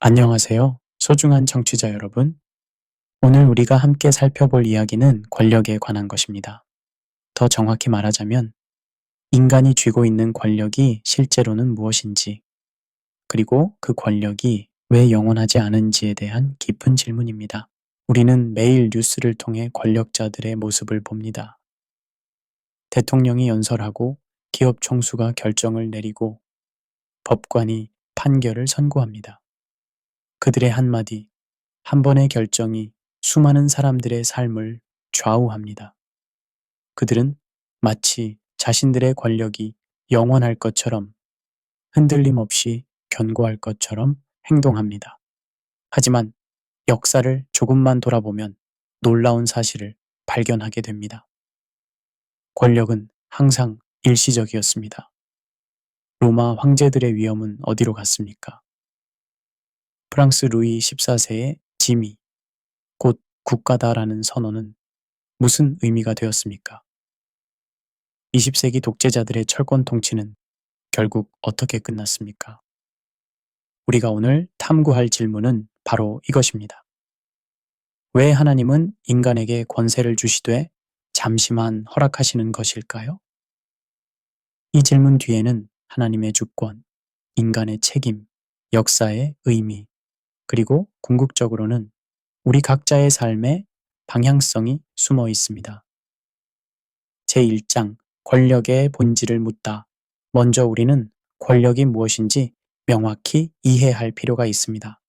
안녕하세요. 소중한 청취자 여러분. 오늘 우리가 함께 살펴볼 이야기는 권력에 관한 것입니다. 더 정확히 말하자면, 인간이 쥐고 있는 권력이 실제로는 무엇인지, 그리고 그 권력이 왜 영원하지 않은지에 대한 깊은 질문입니다. 우리는 매일 뉴스를 통해 권력자들의 모습을 봅니다. 대통령이 연설하고 기업 총수가 결정을 내리고 법관이 판결을 선고합니다. 그들의 한마디, 한 번의 결정이 수많은 사람들의 삶을 좌우합니다. 그들은 마치 자신들의 권력이 영원할 것처럼 흔들림 없이 견고할 것처럼 행동합니다. 하지만 역사를 조금만 돌아보면 놀라운 사실을 발견하게 됩니다. 권력은 항상 일시적이었습니다. 로마 황제들의 위엄은 어디로 갔습니까? 프랑스 루이 14세의 지미, 곧 국가다라는 선언은 무슨 의미가 되었습니까? 20세기 독재자들의 철권 통치는 결국 어떻게 끝났습니까? 우리가 오늘 탐구할 질문은 바로 이것입니다. 왜 하나님은 인간에게 권세를 주시되 잠시만 허락하시는 것일까요? 이 질문 뒤에는 하나님의 주권, 인간의 책임, 역사의 의미, 그리고 궁극적으로는 우리 각자의 삶의 방향성이 숨어 있습니다. 제1장 권력의 본질을 묻다. 먼저 우리는 권력이 무엇인지 명확히 이해할 필요가 있습니다.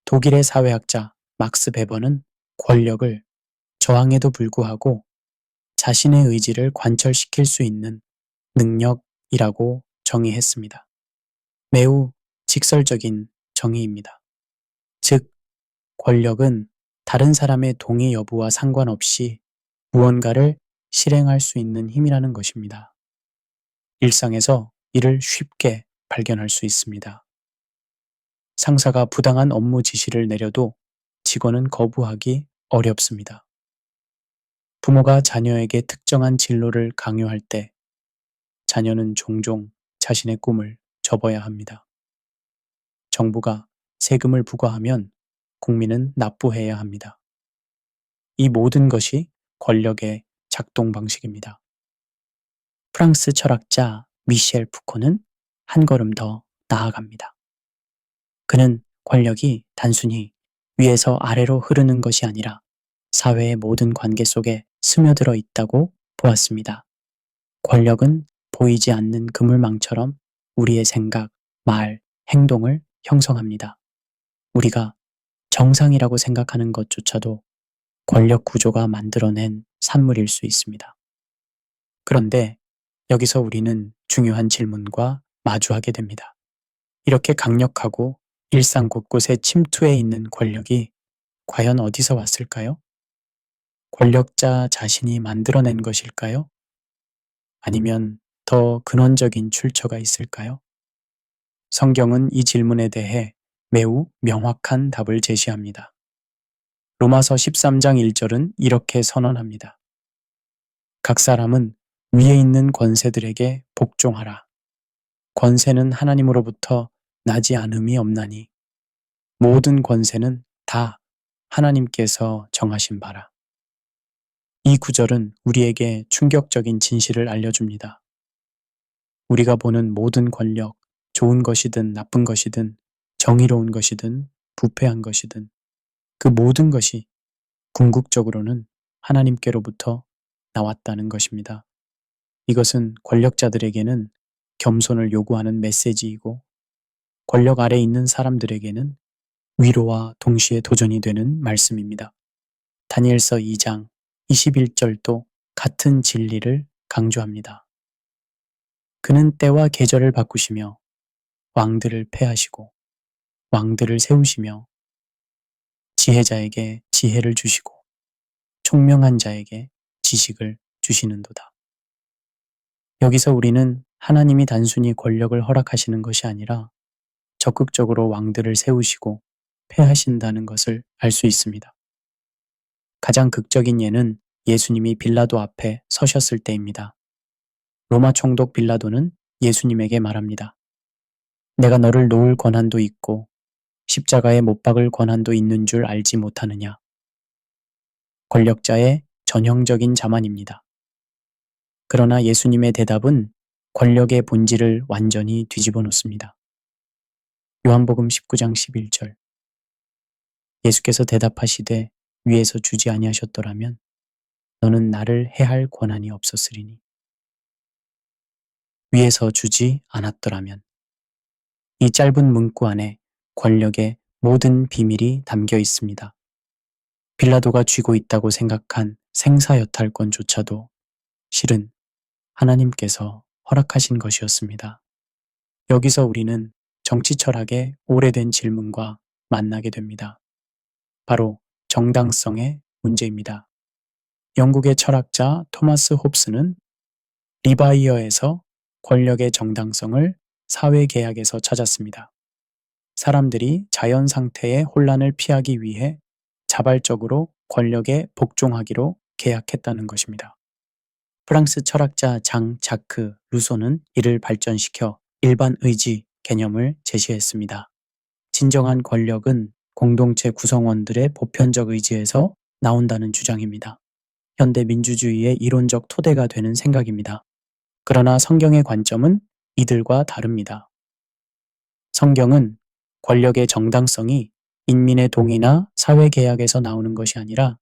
독일의 사회학자 막스 베버는 권력을 저항에도 불구하고 자신의 의지를 관철시킬 수 있는 능력이라고 정의했습니다. 매우 직설적인 정의입니다. 즉, 권력은 다른 사람의 동의 여부와 상관없이 무언가를 실행할 수 있는 힘이라는 것입니다. 일상에서 이를 쉽게 발견할 수 있습니다. 상사가 부당한 업무 지시를 내려도 직원은 거부하기 어렵습니다. 부모가 자녀에게 특정한 진로를 강요할 때 자녀는 종종 자신의 꿈을 접어야 합니다. 정부가 세금을 부과하면 국민은 납부해야 합니다. 이 모든 것이 권력의 작동 방식입니다. 프랑스 철학자 미셸 푸코는 한 걸음 더 나아갑니다. 그는 권력이 단순히 위에서 아래로 흐르는 것이 아니라 사회의 모든 관계 속에 스며들어 있다고 보았습니다. 권력은 보이지 않는 그물망처럼 우리의 생각, 말, 행동을 형성합니다. 우리가 정상이라고 생각하는 것조차도 권력 구조가 만들어낸 산물일 수 있습니다. 그런데 여기서 우리는 중요한 질문과 마주하게 됩니다. 이렇게 강력하고 일상 곳곳에 침투해 있는 권력이 과연 어디서 왔을까요? 권력자 자신이 만들어낸 것일까요? 아니면 더 근원적인 출처가 있을까요? 성경은 이 질문에 대해 매우 명확한 답을 제시합니다. 로마서 13장 1절은 이렇게 선언합니다. 각 사람은 위에 있는 권세들에게 복종하라. 권세는 하나님으로부터 나지 않음이 없나니 모든 권세는 다 하나님께서 정하신 바라. 이 구절은 우리에게 충격적인 진실을 알려줍니다. 우리가 보는 모든 권력, 좋은 것이든 나쁜 것이든 정의로운 것이든 부패한 것이든 그 모든 것이 궁극적으로는 하나님께로부터 나왔다는 것입니다. 이것은 권력자들에게는 겸손을 요구하는 메시지이고 권력 아래 있는 사람들에게는 위로와 동시에 도전이 되는 말씀입니다. 다니엘서 2장 21절도 같은 진리를 강조합니다. 그는 때와 계절을 바꾸시며 왕들을 패하시고 왕들을 세우시며 지혜자에게 지혜를 주시고 총명한 자에게 지식을 주시는도다. 여기서 우리는 하나님이 단순히 권력을 허락하시는 것이 아니라 적극적으로 왕들을 세우시고 패하신다는 것을 알 수 있습니다. 가장 극적인 예는 예수님이 빌라도 앞에 서셨을 때입니다. 로마 총독 빌라도는 예수님에게 말합니다. 내가 너를 놓을 권한도 있고 십자가에 못 박을 권한도 있는 줄 알지 못하느냐. 권력자의 전형적인 자만입니다. 그러나 예수님의 대답은 권력의 본질을 완전히 뒤집어 놓습니다. 요한복음 19장 11절. 예수께서 대답하시되 위에서 주지 아니하셨더라면 너는 나를 해할 권한이 없었으리니. 위에서 주지 않았더라면. 이 짧은 문구 안에 권력의 모든 비밀이 담겨 있습니다. 빌라도가 쥐고 있다고 생각한 생사여탈권조차도 실은 하나님께서 허락하신 것이었습니다. 여기서 우리는 정치 철학의 오래된 질문과 만나게 됩니다. 바로 정당성의 문제입니다. 영국의 철학자 토마스 홉스는 리바이어에서 권력의 정당성을 사회계약에서 찾았습니다. 사람들이 자연 상태의 혼란을 피하기 위해 자발적으로 권력에 복종하기로 계약했다는 것입니다. 프랑스 철학자 장 자크 루소는 이를 발전시켜 일반 의지 개념을 제시했습니다. 진정한 권력은 공동체 구성원들의 보편적 의지에서 나온다는 주장입니다. 현대 민주주의의 이론적 토대가 되는 생각입니다. 그러나 성경의 관점은 이들과 다릅니다. 성경은 권력의 정당성이 인민의 동의나 사회계약에서 나오는 것이 아니라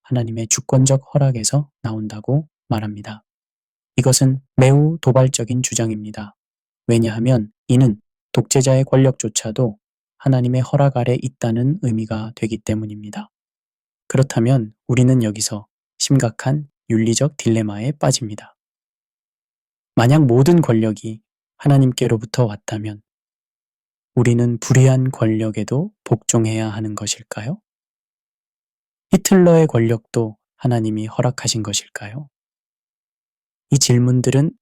하나님의 주권적 허락에서 나온다고 말합니다. 이것은 매우 도발적인 주장입니다. 왜냐하면 이는 독재자의 권력조차도 하나님의 허락 아래 있다는 의미가 되기 때문입니다. 그렇다면 우리는 여기서 심각한 윤리적 딜레마에 빠집니다. 만약 모든 권력이 하나님께로부터 왔다면 우리는 불의한 권력에도 복종해야 하는 것일까요? 히틀러의 권력도 하나님이 허락하신 것일까요? 이 질문들은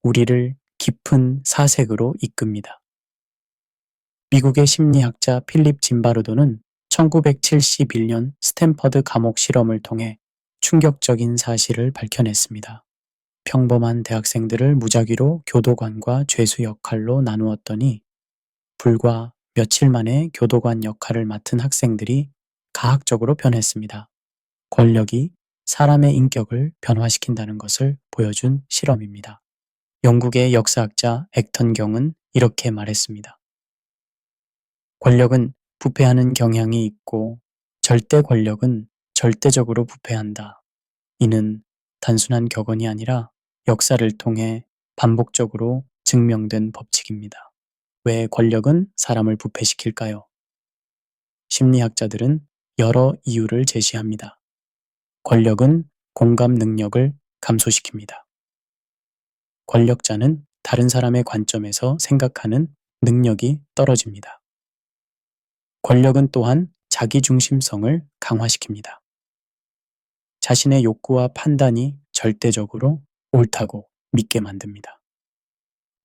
우리를 깊은 사색으로 이끕니다. 미국의 심리학자 필립 짐바르도는 1971년 스탠퍼드 감옥 실험을 통해 충격적인 사실을 밝혀냈습니다. 평범한 대학생들을 무작위로 교도관과 죄수 역할로 나누었더니 불과 며칠 만에 교도관 역할을 맡은 학생들이 가학적으로 변했습니다. 권력이 사람의 인격을 변화시킨다는 것을 보여준 실험입니다. 영국의 역사학자 액턴 경은 이렇게 말했습니다. 권력은 부패하는 경향이 있고 절대 권력은 절대적으로 부패한다. 이는 단순한 격언이 아니라 역사를 통해 반복적으로 증명된 법칙입니다. 왜 권력은 사람을 부패시킬까요? 심리학자들은 여러 이유를 제시합니다. 권력은 공감 능력을 감소시킵니다. 권력자는 다른 사람의 관점에서 생각하는 능력이 떨어집니다. 권력은 또한 자기중심성을 강화시킵니다. 자신의 욕구와 판단이 절대적으로 옳다고 믿게 만듭니다.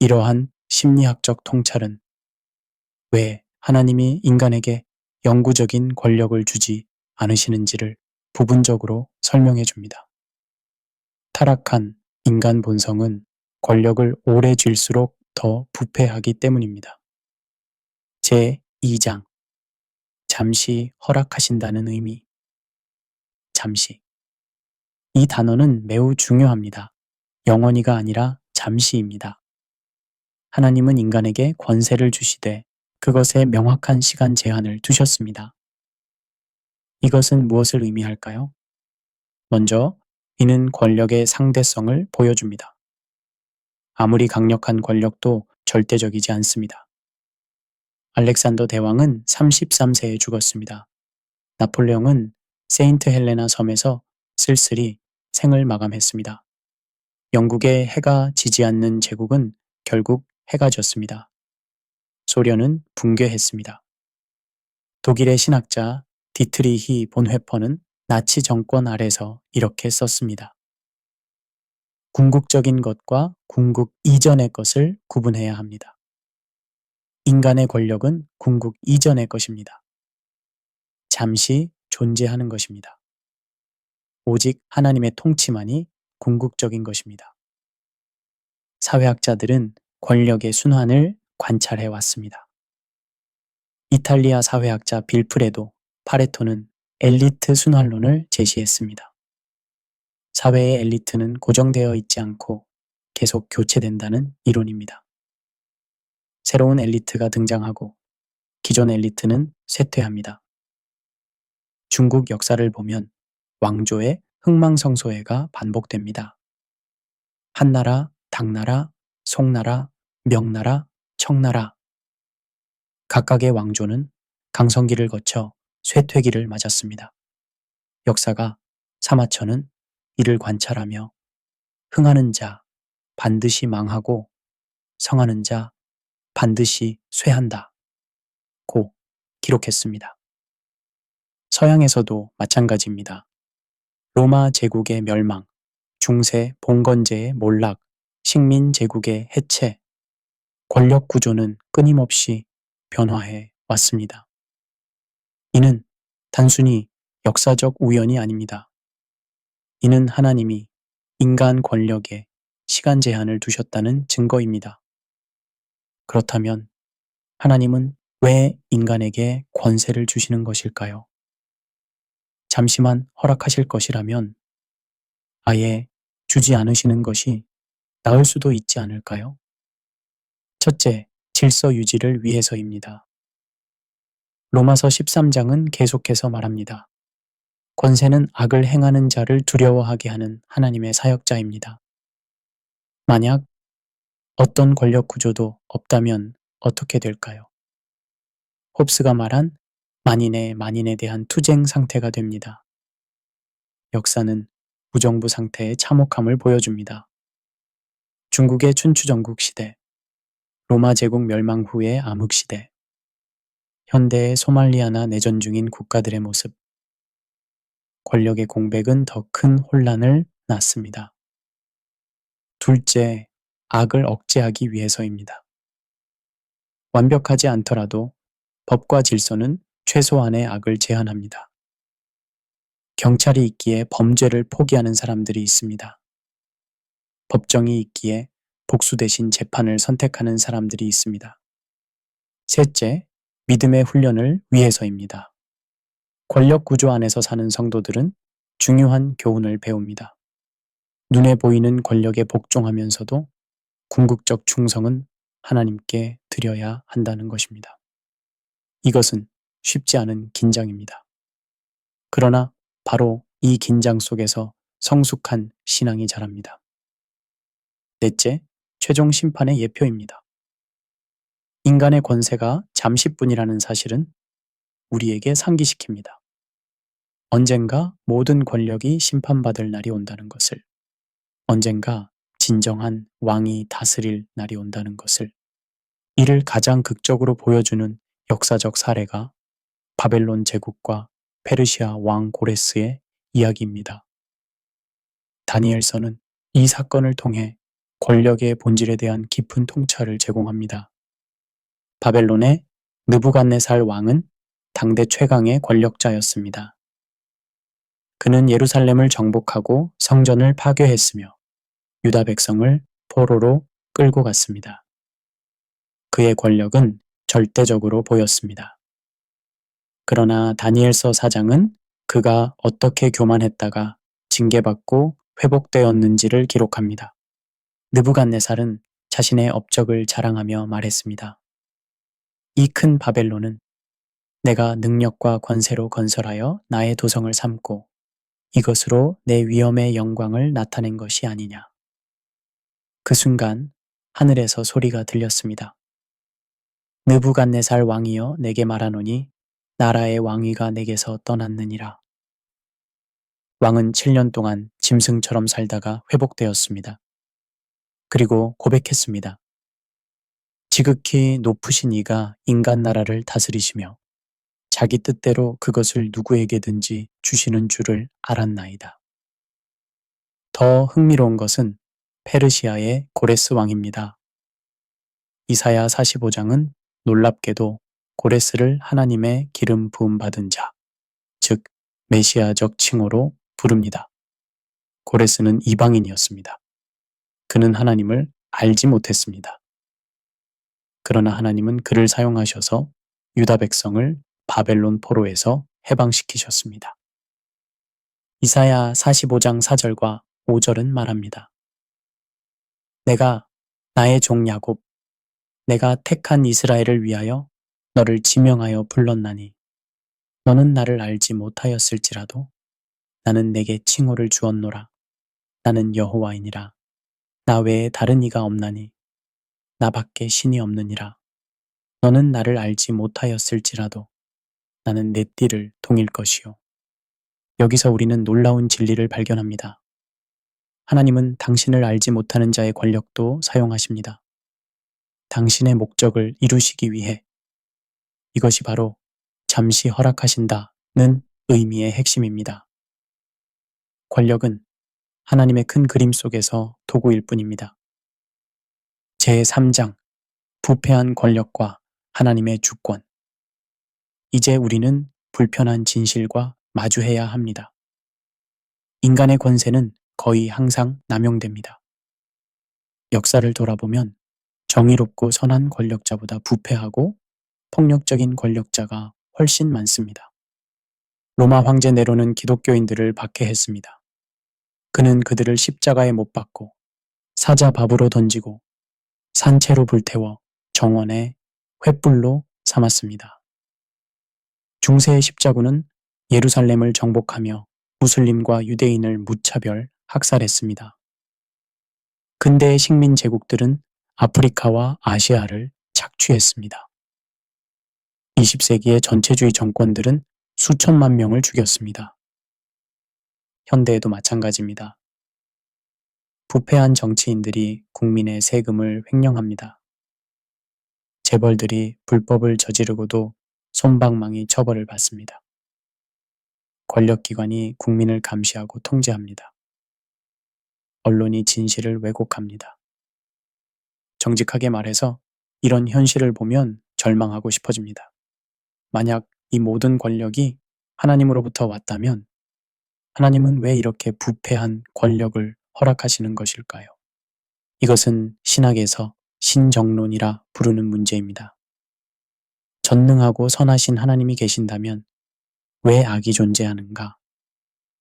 이러한 심리학적 통찰은 왜 하나님이 인간에게 영구적인 권력을 주지 않으시는지를 부분적으로 설명해 줍니다. 타락한 인간 본성은 권력을 오래 쥘수록 더 부패하기 때문입니다. 제2장 잠시 허락하신다는 의미. 잠시. 이 단어는 매우 중요합니다. 영원히가 아니라 잠시입니다. 하나님은 인간에게 권세를 주시되 그것에 명확한 시간 제한을 두셨습니다. 이것은 무엇을 의미할까요? 먼저 이는 권력의 상대성을 보여줍니다. 아무리 강력한 권력도 절대적이지 않습니다. 알렉산더 대왕은 33세에 죽었습니다. 나폴레옹은 세인트 헬레나 섬에서 쓸쓸히 생을 마감했습니다. 영국의 해가 지지 않는 제국은 결국 해가 졌습니다. 소련은 붕괴했습니다. 독일의 신학자 디트리히 본회퍼는 나치 정권 아래서 이렇게 썼습니다. 궁극적인 것과 궁극 이전의 것을 구분해야 합니다. 인간의 권력은 궁극 이전의 것입니다. 잠시 존재하는 것입니다. 오직 하나님의 통치만이 궁극적인 것입니다. 사회학자들은 권력의 순환을 관찰해 왔습니다. 이탈리아 사회학자 빌프레도 파레토는 엘리트 순환론을 제시했습니다. 사회의 엘리트는 고정되어 있지 않고 계속 교체된다는 이론입니다. 새로운 엘리트가 등장하고 기존 엘리트는 쇠퇴합니다. 중국 역사를 보면 왕조의 흥망성쇠가 반복됩니다. 한나라, 당나라, 송나라, 명나라, 청나라. 각각의 왕조는 강성기를 거쳐 쇠퇴기를 맞았습니다. 역사가 사마천은 이를 관찰하며 흥하는 자 반드시 망하고 성하는 자 반드시 쇠한다 고 기록했습니다. 서양에서도 마찬가지입니다. 로마 제국의 멸망, 중세 봉건제의 몰락, 식민 제국의 해체, 권력 구조는 끊임없이 변화해 왔습니다. 이는 단순히 역사적 우연이 아닙니다. 이는 하나님이 인간 권력에 시간 제한을 두셨다는 증거입니다. 그렇다면 하나님은 왜 인간에게 권세를 주시는 것일까요? 잠시만 허락하실 것이라면 아예 주지 않으시는 것이 나을 수도 있지 않을까요? 첫째, 질서 유지를 위해서입니다. 로마서 13장은 계속해서 말합니다. 권세는 악을 행하는 자를 두려워하게 하는 하나님의 사역자입니다. 만약 어떤 권력 구조도 없다면 어떻게 될까요? 홉스가 말한 만인의 만인에 대한 투쟁 상태가 됩니다. 역사는 무정부 상태의 참혹함을 보여줍니다. 중국의 춘추전국 시대, 로마 제국 멸망 후의 암흑 시대, 현대의 소말리아나 내전 중인 국가들의 모습, 권력의 공백은 더 큰 혼란을 낳습니다. 둘째, 악을 억제하기 위해서입니다. 완벽하지 않더라도 법과 질서는 최소한의 악을 제한합니다. 경찰이 있기에 범죄를 포기하는 사람들이 있습니다. 법정이 있기에 복수 대신 재판을 선택하는 사람들이 있습니다. 셋째, 믿음의 훈련을 위해서입니다. 권력 구조 안에서 사는 성도들은 중요한 교훈을 배웁니다. 눈에 보이는 권력에 복종하면서도 궁극적 충성은 하나님께 드려야 한다는 것입니다. 이것은 쉽지 않은 긴장입니다. 그러나 바로 이 긴장 속에서 성숙한 신앙이 자랍니다. 넷째, 최종 심판의 예표입니다. 인간의 권세가 잠시뿐이라는 사실은 우리에게 상기시킵니다. 언젠가 모든 권력이 심판받을 날이 온다는 것을, 언젠가 진정한 왕이 다스릴 날이 온다는 것을, 이를 가장 극적으로 보여주는 역사적 사례가 바벨론 제국과 페르시아 왕 고레스의 이야기입니다. 다니엘서는 이 사건을 통해 권력의 본질에 대한 깊은 통찰을 제공합니다. 바벨론의 느부갓네살 왕은 당대 최강의 권력자였습니다. 그는 예루살렘을 정복하고 성전을 파괴했으며 유다 백성을 포로로 끌고 갔습니다. 그의 권력은 절대적으로 보였습니다. 그러나 다니엘서 4장은 그가 어떻게 교만했다가 징계받고 회복되었는지를 기록합니다. 느부갓네살은 자신의 업적을 자랑하며 말했습니다. 이 큰 바벨론은 내가 능력과 권세로 건설하여 나의 도성을 삼고 이것으로 내 위엄의 영광을 나타낸 것이 아니냐. 그 순간 하늘에서 소리가 들렸습니다. 느부갓네살 왕이여 내게 말하노니 나라의 왕위가 내게서 떠났느니라. 왕은 7년 동안 짐승처럼 살다가 회복되었습니다. 그리고 고백했습니다. 지극히 높으신 이가 인간 나라를 다스리시며 자기 뜻대로 그것을 누구에게든지 주시는 줄을 알았나이다. 더 흥미로운 것은 페르시아의 고레스 왕입니다. 이사야 45장은 놀랍게도 고레스를 하나님의 기름 부음 받은 자, 즉 메시아적 칭호로 부릅니다. 고레스는 이방인이었습니다. 그는 하나님을 알지 못했습니다. 그러나 하나님은 그를 사용하셔서 유다 백성을 바벨론 포로에서 해방시키셨습니다. 이사야 45장 4절과 5절은 말합니다. 내가 나의 종 야곱, 내가 택한 이스라엘을 위하여 너를 지명하여 불렀나니 너는 나를 알지 못하였을지라도 나는 내게 칭호를 주었노라. 나는 여호와이니라. 나 외에 다른 이가 없나니 나밖에 신이 없느니라. 너는 나를 알지 못하였을지라도 나는 내 띠를 동일 것이요. 여기서 우리는 놀라운 진리를 발견합니다. 하나님은 당신을 알지 못하는 자의 권력도 사용하십니다. 당신의 목적을 이루시기 위해. 이것이 바로 잠시 허락하신다는 의미의 핵심입니다. 권력은 하나님의 큰 그림 속에서 도구일 뿐입니다. 제3장 부패한 권력과 하나님의 주권. 이제 우리는 불편한 진실과 마주해야 합니다. 인간의 권세는 거의 항상 남용됩니다. 역사를 돌아보면 정의롭고 선한 권력자보다 부패하고 폭력적인 권력자가 훨씬 많습니다. 로마 황제 네로는 기독교인들을 박해했습니다. 그는 그들을 십자가에 못 박고 사자밥으로 던지고 산채로 불태워 정원에 횃불로 삼았습니다. 중세의 십자군은 예루살렘을 정복하며 무슬림과 유대인을 무차별 학살했습니다. 근대의 식민 제국들은 아프리카와 아시아를 착취했습니다. 20세기의 전체주의 정권들은 수천만 명을 죽였습니다. 현대에도 마찬가지입니다. 부패한 정치인들이 국민의 세금을 횡령합니다. 재벌들이 불법을 저지르고도 솜방망이 처벌을 받습니다. 권력기관이 국민을 감시하고 통제합니다. 언론이 진실을 왜곡합니다. 정직하게 말해서 이런 현실을 보면 절망하고 싶어집니다. 만약 이 모든 권력이 하나님으로부터 왔다면 하나님은 왜 이렇게 부패한 권력을 허락하시는 것일까요? 이것은 신학에서 신정론이라 부르는 문제입니다. 전능하고 선하신 하나님이 계신다면 왜 악이 존재하는가?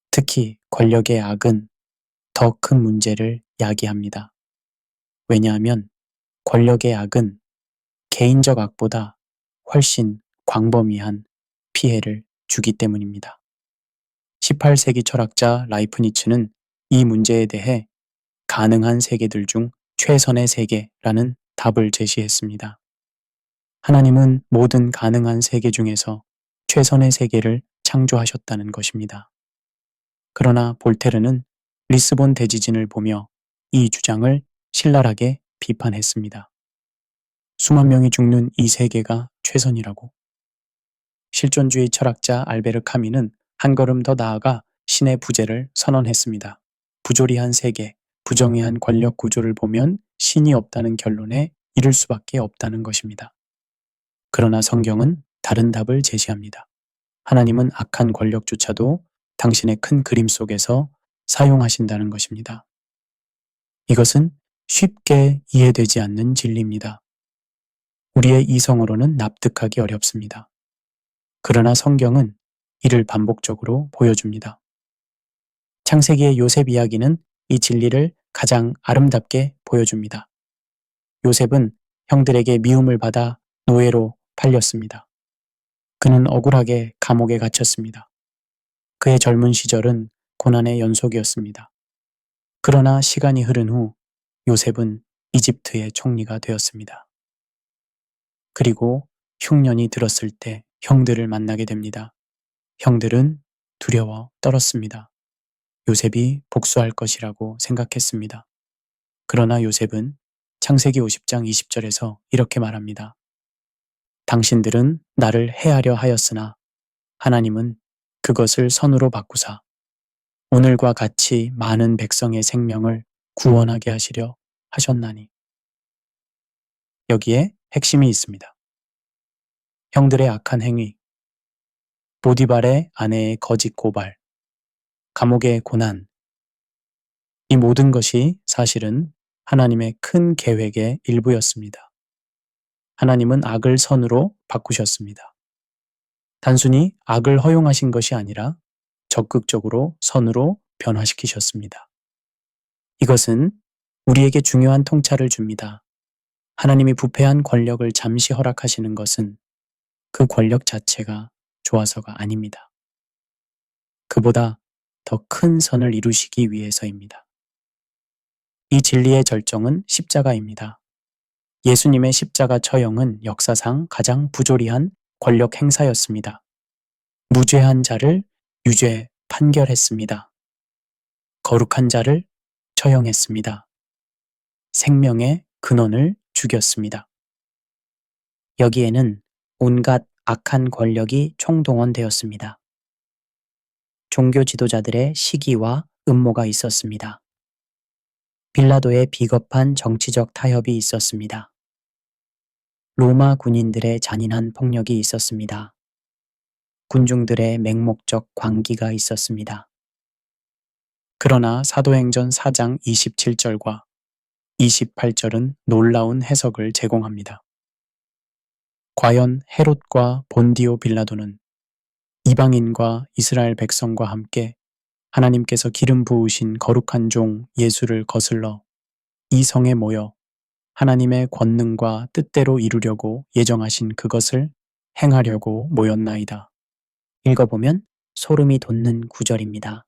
특히 권력의 악은 더 큰 문제를 야기합니다. 왜냐하면 권력의 악은 개인적 악보다 훨씬 광범위한 피해를 주기 때문입니다. 18세기 철학자 라이프니츠는 이 문제에 대해 가능한 세계들 중 최선의 세계라는 답을 제시했습니다. 하나님은 모든 가능한 세계 중에서 최선의 세계를 창조하셨다는 것입니다. 그러나 볼테르는 리스본 대지진을 보며 이 주장을 신랄하게 비판했습니다. 수만 명이 죽는 이 세계가 최선이라고. 실존주의 철학자 알베르 카미는 한 걸음 더 나아가 신의 부재를 선언했습니다. 부조리한 세계, 부정의한 권력 구조를 보면 신이 없다는 결론에 이를 수밖에 없다는 것입니다. 그러나 성경은 다른 답을 제시합니다. 하나님은 악한 권력조차도 당신의 큰 그림 속에서 사용하신다는 것입니다. 이것은 쉽게 이해되지 않는 진리입니다. 우리의 이성으로는 납득하기 어렵습니다. 그러나 성경은 이를 반복적으로 보여줍니다. 창세기의 요셉 이야기는 이 진리를 가장 아름답게 보여줍니다. 요셉은 형들에게 미움을 받아 노예로 팔렸습니다. 그는 억울하게 감옥에 갇혔습니다. 그의 젊은 시절은 고난의 연속이었습니다. 그러나 시간이 흐른 후 요셉은 이집트의 총리가 되었습니다. 그리고 흉년이 들었을 때 형들을 만나게 됩니다. 형들은 두려워 떨었습니다. 요셉이 복수할 것이라고 생각했습니다. 그러나 요셉은 창세기 50장 20절에서 이렇게 말합니다. 당신들은 나를 해하려 하였으나 하나님은 그것을 선으로 바꾸사 오늘과 같이 많은 백성의 생명을 구원하게 하시려 하셨나니. 여기에 핵심이 있습니다. 형들의 악한 행위, 보디발의 아내의 거짓 고발, 감옥의 고난, 이 모든 것이 사실은 하나님의 큰 계획의 일부였습니다. 하나님은 악을 선으로 바꾸셨습니다. 단순히 악을 허용하신 것이 아니라 적극적으로 선으로 변화시키셨습니다. 이것은 우리에게 중요한 통찰을 줍니다. 하나님이 부패한 권력을 잠시 허락하시는 것은 그 권력 자체가 좋아서가 아닙니다. 그보다 더 큰 선을 이루시기 위해서입니다. 이 진리의 절정은 십자가입니다. 예수님의 십자가 처형은 역사상 가장 부조리한 권력 행사였습니다. 무죄한 자를 유죄 판결했습니다. 거룩한 자를 처형했습니다. 생명의 근원을 죽였습니다. 여기에는 온갖 악한 권력이 총동원되었습니다. 종교 지도자들의 시기와 음모가 있었습니다. 빌라도의 비겁한 정치적 타협이 있었습니다. 로마 군인들의 잔인한 폭력이 있었습니다. 군중들의 맹목적 광기가 있었습니다. 그러나 사도행전 4장 27절과 28절은 놀라운 해석을 제공합니다. 과연 헤롯과 본디오 빌라도는 이방인과 이스라엘 백성과 함께 하나님께서 기름 부으신 거룩한 종 예수를 거슬러 이 성에 모여 하나님의 권능과 뜻대로 이루려고 예정하신 그것을 행하려고 모였나이다. 읽어보면 소름이 돋는 구절입니다.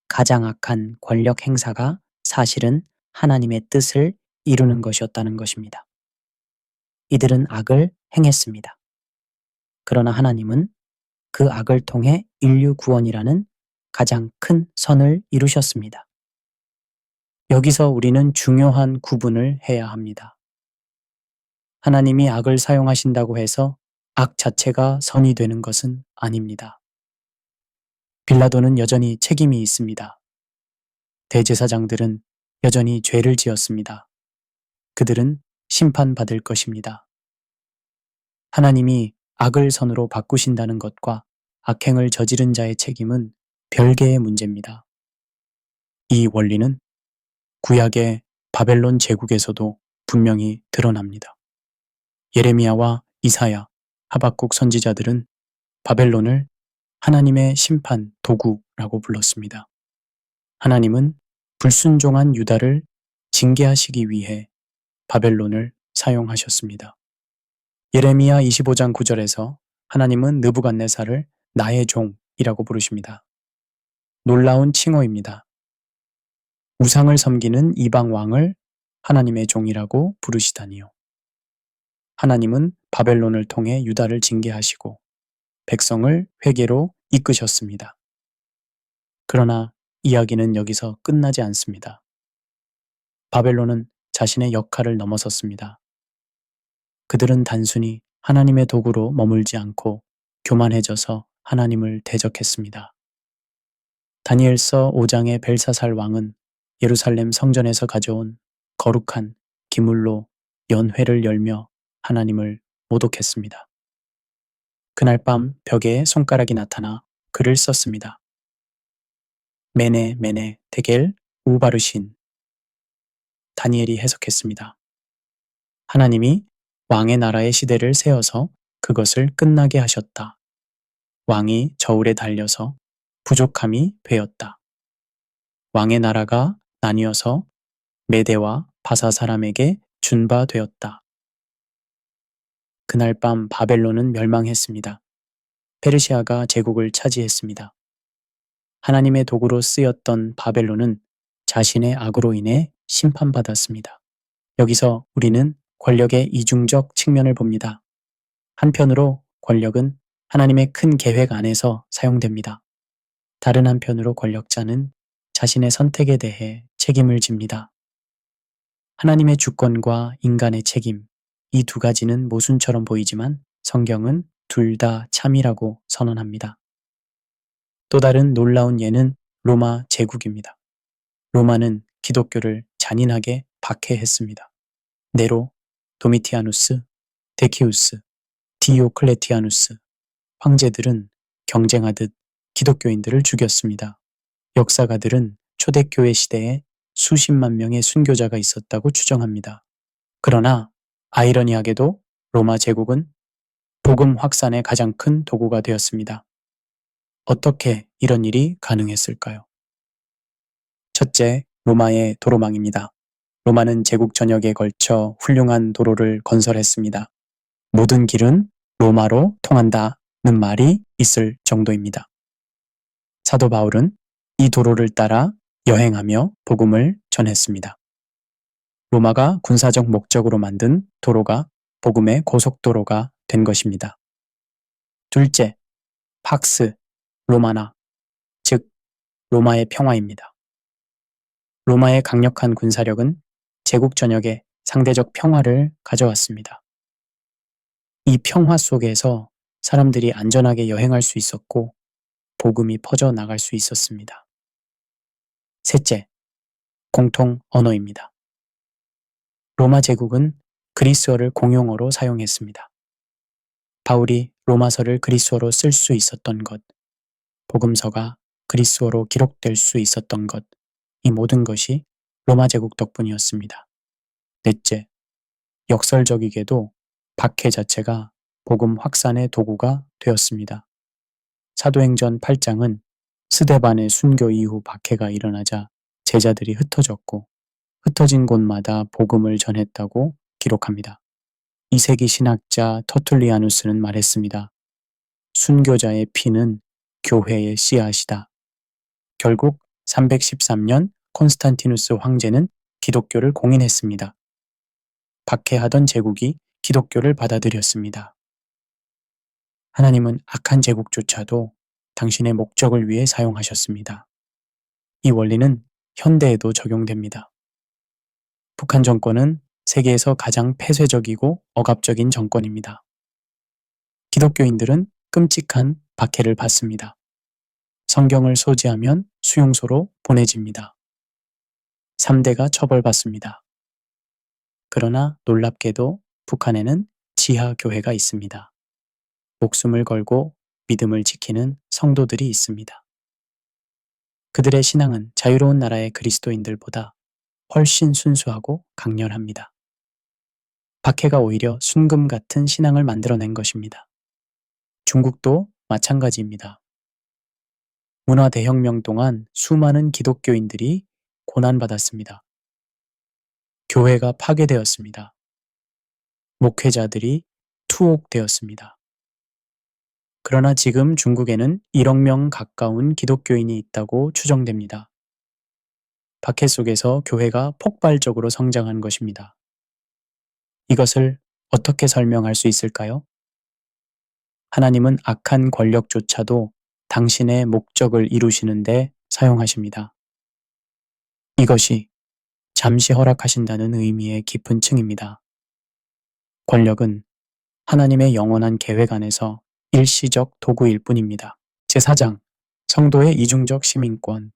가장 악한 권력 행사가 사실은 하나님의 뜻을 이루는 것이었다는 것입니다. 이들은 악을 행했습니다. 그러나 하나님은 그 악을 통해 인류 구원이라는 가장 큰 선을 이루셨습니다. 여기서 우리는 중요한 구분을 해야 합니다. 하나님이 악을 사용하신다고 해서 악 자체가 선이 되는 것은 아닙니다. 빌라도는 여전히 책임이 있습니다. 대제사장들은 여전히 죄를 지었습니다. 그들은 심판받을 것입니다. 하나님이 악을 선으로 바꾸신다는 것과 악행을 저지른 자의 책임은 별개의 문제입니다. 이 원리는 구약의 바벨론 제국에서도 분명히 드러납니다. 예레미야와 이사야, 하박국 선지자들은 바벨론을 하나님의 심판 도구라고 불렀습니다. 하나님은 불순종한 유다를 징계하시기 위해 바벨론을 사용하셨습니다. 예레미야 25장 9절에서 하나님은 느부갓네살을 나의 종이라고 부르십니다. 놀라운 칭호입니다. 우상을 섬기는 이방 왕을 하나님의 종이라고 부르시다니요. 하나님은 바벨론을 통해 유다를 징계하시고 백성을 회개로 이끄셨습니다. 그러나 이야기는 여기서 끝나지 않습니다. 바벨론은 자신의 역할을 넘어섰습니다. 그들은 단순히 하나님의 도구로 머물지 않고 교만해져서 하나님을 대적했습니다. 다니엘서 5장의 벨사살 왕은 예루살렘 성전에서 가져온 거룩한 기물로 연회를 열며 하나님을 모독했습니다. 그날 밤 벽에 손가락이 나타나 글을 썼습니다. 메네 메네 테겔 우바르신. 다니엘이 해석했습니다. 하나님이 왕의 나라의 시대를 세워서 그것을 끝나게 하셨다. 왕이 저울에 달려서 부족함이 되었다. 왕의 나라가 나뉘어서 메대와 바사 사람에게 준바되었다. 그날 밤 바벨론은 멸망했습니다. 페르시아가 제국을 차지했습니다. 하나님의 도구로 쓰였던 바벨론은 자신의 악으로 인해 심판받았습니다. 여기서 우리는 권력의 이중적 측면을 봅니다. 한편으로 권력은 하나님의 큰 계획 안에서 사용됩니다. 다른 한편으로 권력자는 자신의 선택에 대해 책임을 집니다. 하나님의 주권과 인간의 책임, 이 두 가지는 모순처럼 보이지만 성경은 둘 다 참이라고 선언합니다. 또 다른 놀라운 예는 로마 제국입니다. 로마는 기독교를 잔인하게 박해했습니다. 네로, 도미티아누스, 데키우스, 디오클레티아누스, 황제들은 경쟁하듯 기독교인들을 죽였습니다. 역사가들은 초대교회 시대에 수십만 명의 순교자가 있었다고 추정합니다. 그러나 아이러니하게도 로마 제국은 복음 확산의 가장 큰 도구가 되었습니다. 어떻게 이런 일이 가능했을까요? 첫째, 로마의 도로망입니다. 로마는 제국 전역에 걸쳐 훌륭한 도로를 건설했습니다. 모든 길은 로마로 통한다는 말이 있을 정도입니다. 사도 바울은 이 도로를 따라 여행하며 복음을 전했습니다. 로마가 군사적 목적으로 만든 도로가 복음의 고속도로가 된 것입니다. 둘째, 팍스 로마나, 즉 로마의 평화입니다. 로마의 강력한 군사력은 제국 전역에 상대적 평화를 가져왔습니다. 이 평화 속에서 사람들이 안전하게 여행할 수 있었고 복음이 퍼져 나갈 수 있었습니다. 셋째, 공통 언어입니다. 로마 제국은 그리스어를 공용어로 사용했습니다. 바울이 로마서를 그리스어로 쓸 수 있었던 것, 복음서가 그리스어로 기록될 수 있었던 것, 이 모든 것이 로마 제국 덕분이었습니다. 넷째, 역설적이게도 박해 자체가 복음 확산의 도구가 되었습니다. 사도행전 8장은 스데반의 순교 이후 박해가 일어나자 제자들이 흩어졌고 흩어진 곳마다 복음을 전했다고 기록합니다. 2세기 신학자 터툴리아누스는 말했습니다. 순교자의 피는 교회의 씨앗이다. 결국 313년 콘스탄티누스 황제는 기독교를 공인했습니다. 박해하던 제국이 기독교를 받아들였습니다. 하나님은 악한 제국조차도 당신의 목적을 위해 사용하셨습니다. 이 원리는 현대에도 적용됩니다. 북한 정권은 세계에서 가장 폐쇄적이고 억압적인 정권입니다. 기독교인들은 끔찍한 박해를 받습니다. 성경을 소지하면 수용소로 보내집니다. 3대가 처벌받습니다. 그러나 놀랍게도 북한에는 지하교회가 있습니다. 목숨을 걸고 믿음을 지키는 성도들이 있습니다. 그들의 신앙은 자유로운 나라의 그리스도인들보다 훨씬 순수하고 강렬합니다. 박해가 오히려 순금 같은 신앙을 만들어낸 것입니다. 중국도 마찬가지입니다. 문화 대혁명 동안 수많은 기독교인들이 고난받았습니다. 교회가 파괴되었습니다. 목회자들이 투옥되었습니다. 그러나 지금 중국에는 1억 명 가까운 기독교인이 있다고 추정됩니다. 박해 속에서 교회가 폭발적으로 성장한 것입니다. 이것을 어떻게 설명할 수 있을까요? 하나님은 악한 권력조차도 당신의 목적을 이루시는데 사용하십니다. 이것이 잠시 허락하신다는 의미의 깊은 층입니다. 권력은 하나님의 영원한 계획 안에서 일시적 도구일 뿐입니다. 제4장, 성도의 이중적 시민권.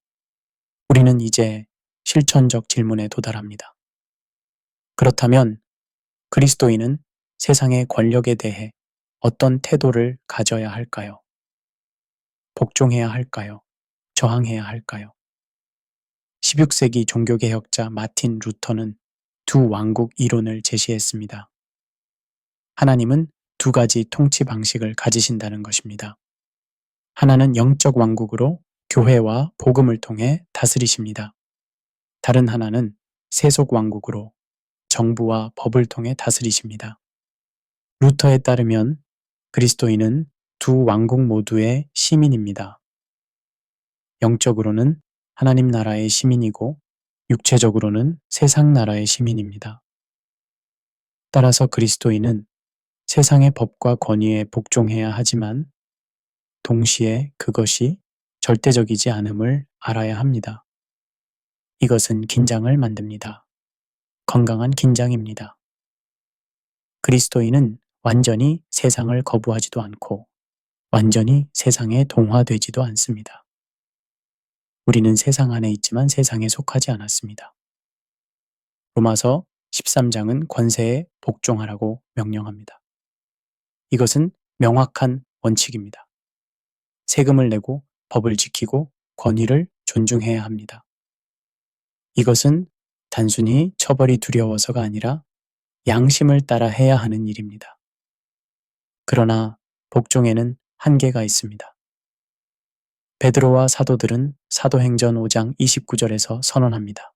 우리는 이제 실천적 질문에 도달합니다. 그렇다면 그리스도인은 세상의 권력에 대해 어떤 태도를 가져야 할까요? 복종해야 할까요? 저항해야 할까요? 16세기 종교개혁자 마틴 루터는 두 왕국 이론을 제시했습니다. 하나님은 두 가지 통치 방식을 가지신다는 것입니다. 하나는 영적 왕국으로 교회와 복음을 통해 다스리십니다. 다른 하나는 세속 왕국으로 정부와 법을 통해 다스리십니다. 루터에 따르면 그리스도인은 두 왕국 모두의 시민입니다. 영적으로는 하나님 나라의 시민이고 육체적으로는 세상 나라의 시민입니다. 따라서 그리스도인은 세상의 법과 권위에 복종해야 하지만 동시에 그것이 절대적이지 않음을 알아야 합니다. 이것은 긴장을 만듭니다. 건강한 긴장입니다. 그리스도인은 완전히 세상을 거부하지도 않고 완전히 세상에 동화되지도 않습니다. 우리는 세상 안에 있지만 세상에 속하지 않았습니다. 로마서 13장은 권세에 복종하라고 명령합니다. 이것은 명확한 원칙입니다. 세금을 내고 법을 지키고 권위를 존중해야 합니다. 이것은 단순히 처벌이 두려워서가 아니라 양심을 따라 해야 하는 일입니다. 그러나 복종에는 한계가 있습니다. 베드로와 사도들은 사도행전 5장 29절에서 선언합니다.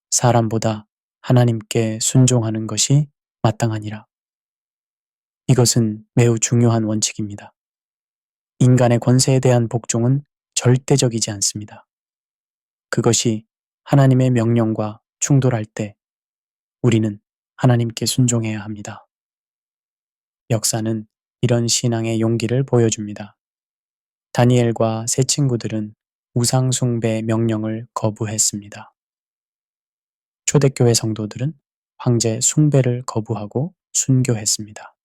사람보다 하나님께 순종하는 것이 마땅하니라. 이것은 매우 중요한 원칙입니다. 인간의 권세에 대한 복종은 절대적이지 않습니다. 그것이 하나님의 명령과 충돌할 때 우리는 하나님께 순종해야 합니다. 역사는 이런 신앙의 용기를 보여줍니다. 다니엘과 세 친구들은 우상 숭배 명령을 거부했습니다. 초대교회 성도들은 황제 숭배를 거부하고 순교했습니다.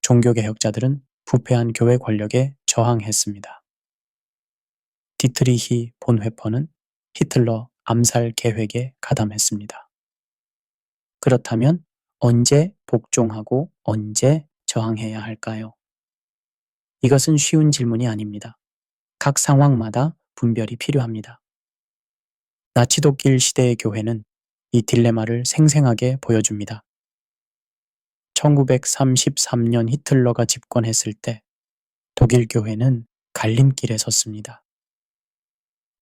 종교개혁자들은 부패한 교회 권력에 저항했습니다. 디트리히 본회퍼는 히틀러 암살 계획에 가담했습니다. 그렇다면 언제 복종하고 언제 저항해야 할까요? 이것은 쉬운 질문이 아닙니다. 각 상황마다 분별이 필요합니다. 나치 독일 시대의 교회는 이 딜레마를 생생하게 보여줍니다. 1933년 히틀러가 집권했을 때 독일 교회는 갈림길에 섰습니다.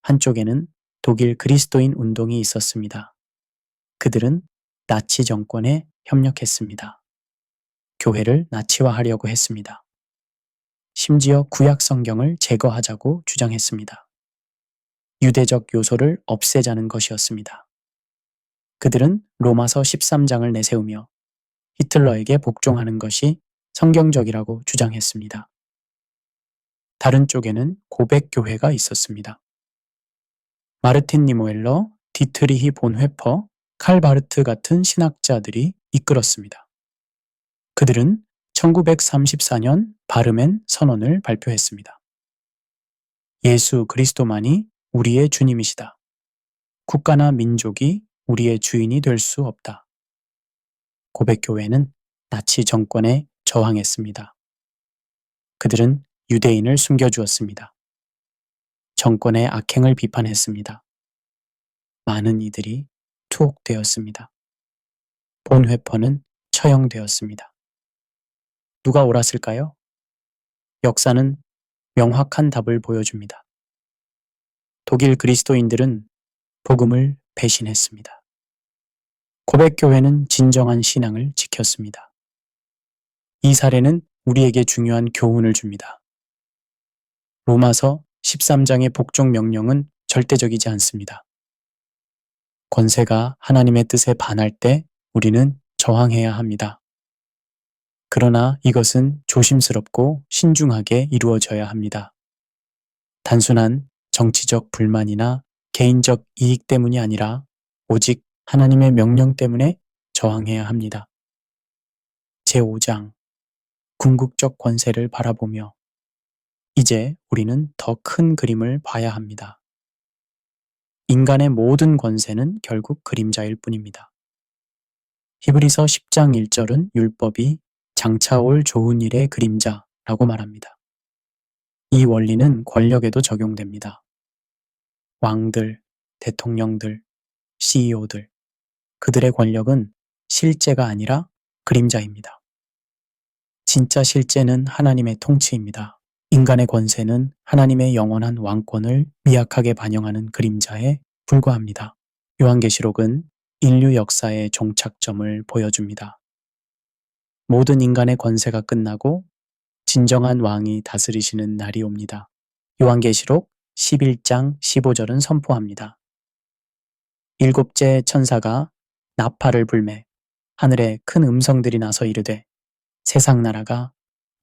한쪽에는 독일 그리스도인 운동이 있었습니다. 그들은 나치 정권에 협력했습니다. 교회를 나치화하려고 했습니다. 심지어 구약 성경을 제거하자고 주장했습니다. 유대적 요소를 없애자는 것이었습니다. 그들은 로마서 13장을 내세우며 히틀러에게 복종하는 것이 성경적이라고 주장했습니다. 다른 쪽에는 고백교회가 있었습니다. 마르틴 니모엘러, 디트리히 본회퍼, 칼 바르트 같은 신학자들이 이끌었습니다. 그들은 1934년 바르멘 선언을 발표했습니다. 예수 그리스도만이 우리의 주님이시다. 국가나 민족이 우리의 주인이 될 수 없다. 고백교회는 나치 정권에 저항했습니다. 그들은 유대인을 숨겨주었습니다. 정권의 악행을 비판했습니다. 많은 이들이 투옥되었습니다. 본회퍼는 처형되었습니다. 누가 옳았을까요? 역사는 명확한 답을 보여줍니다. 독일 그리스도인들은 복음을 배신했습니다. 고백교회는 진정한 신앙을 지켰습니다. 이 사례는 우리에게 중요한 교훈을 줍니다. 로마서 13장의 복종 명령은 절대적이지 않습니다. 권세가 하나님의 뜻에 반할 때 우리는 저항해야 합니다. 그러나 이것은 조심스럽고 신중하게 이루어져야 합니다. 단순한 정치적 불만이나 개인적 이익 때문이 아니라 오직 하나님의 명령 때문에 저항해야 합니다. 제5장 궁극적 권세를 바라보며 이제 우리는 더 큰 그림을 봐야 합니다. 인간의 모든 권세는 결국 그림자일 뿐입니다. 히브리서 10장 1절은 율법이 장차 올 좋은 일의 그림자라고 말합니다. 이 원리는 권력에도 적용됩니다. 왕들, 대통령들, CEO들, 그들의 권력은 실제가 아니라 그림자입니다. 진짜 실제는 하나님의 통치입니다. 인간의 권세는 하나님의 영원한 왕권을 미약하게 반영하는 그림자에 불과합니다. 요한계시록은 인류 역사의 종착점을 보여줍니다. 모든 인간의 권세가 끝나고 진정한 왕이 다스리시는 날이 옵니다. 요한계시록 11장 15절은 선포합니다. 일곱째 천사가 나팔을 불매 하늘에 큰 음성들이 나서 이르되 세상 나라가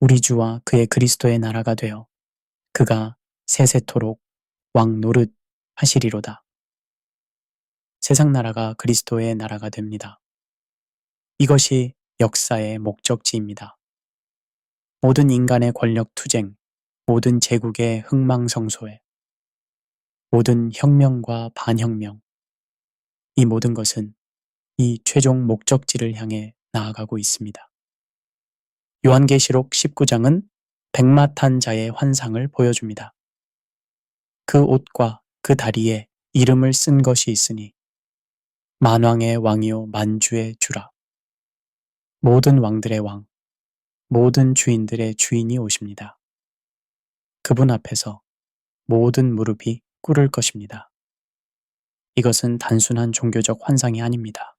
우리 주와 그의 그리스도의 나라가 되어 그가 세세토록 왕 노릇 하시리로다. 세상 나라가 그리스도의 나라가 됩니다. 이것이 역사의 목적지입니다. 모든 인간의 권력 투쟁, 모든 제국의 흥망성쇠, 모든 혁명과 반혁명, 이 모든 것은 이 최종 목적지를 향해 나아가고 있습니다. 요한계시록 19장은 백마 탄 자의 환상을 보여줍니다. 그 옷과 그 다리에 이름을 쓴 것이 있으니 만왕의 왕이요 만주의 주라. 모든 왕들의 왕, 모든 주인들의 주인이 오십니다. 그분 앞에서 모든 무릎이 꿇을 것입니다. 이것은 단순한 종교적 환상이 아닙니다.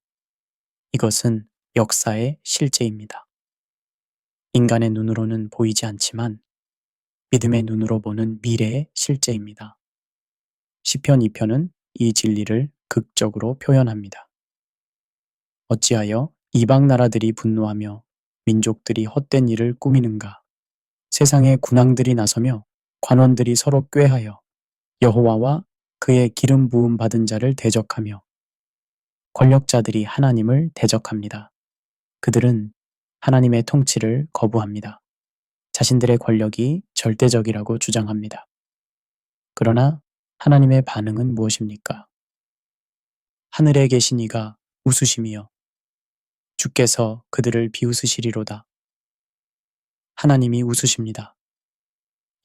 이것은 역사의 실제입니다. 인간의 눈으로는 보이지 않지만 믿음의 눈으로 보는 미래의 실제입니다. 시편 2편은 이 진리를 극적으로 표현합니다. 어찌하여 이방 나라들이 분노하며 민족들이 헛된 일을 꾸미는가? 세상의 군왕들이 나서며 관원들이 서로 꾀하여 여호와와 그의 기름 부음 받은 자를 대적하며 권력자들이 하나님을 대적합니다. 그들은 하나님의 통치를 거부합니다. 자신들의 권력이 절대적이라고 주장합니다. 그러나 하나님의 반응은 무엇입니까? 하늘에 계신 이가 웃으시며 주께서 그들을 비웃으시리로다. 하나님이 웃으십니다.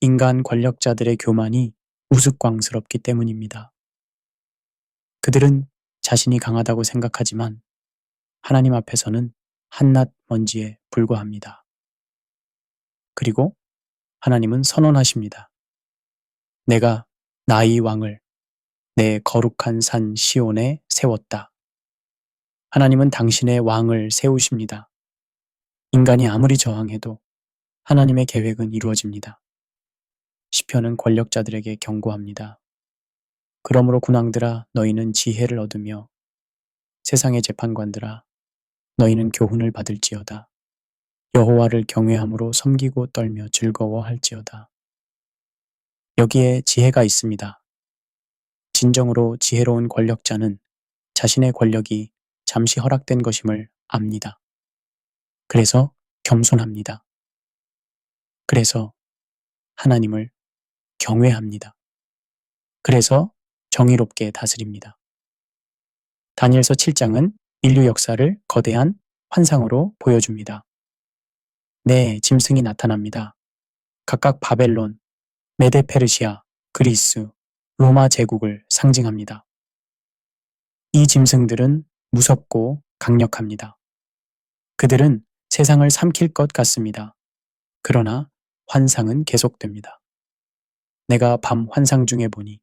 인간 권력자들의 교만이 우스꽝스럽기 때문입니다. 그들은 자신이 강하다고 생각하지만 하나님 앞에서는 한낱 먼지에 불과합니다. 그리고 하나님은 선언하십니다. 내가 나의 왕을 내 거룩한 산 시온에 세웠다. 하나님은 당신의 왕을 세우십니다. 인간이 아무리 저항해도 하나님의 계획은 이루어집니다. 시편은 권력자들에게 경고합니다. 그러므로 군왕들아 너희는 지혜를 얻으며 세상의 재판관들아 너희는 교훈을 받을지어다. 여호와를 경외함으로 섬기고 떨며 즐거워할지어다. 여기에 지혜가 있습니다. 진정으로 지혜로운 권력자는 자신의 권력이 잠시 허락된 것임을 압니다. 그래서 겸손합니다. 그래서 하나님을 경외합니다. 그래서 정의롭게 다스립니다. 다니엘서 7장은 인류 역사를 거대한 환상으로 보여줍니다. 네, 짐승이 나타납니다. 각각 바벨론, 메데페르시아, 그리스, 로마 제국을 상징합니다. 이 짐승들은 무섭고 강력합니다. 그들은 세상을 삼킬 것 같습니다. 그러나 환상은 계속됩니다. 내가 밤 환상 중에 보니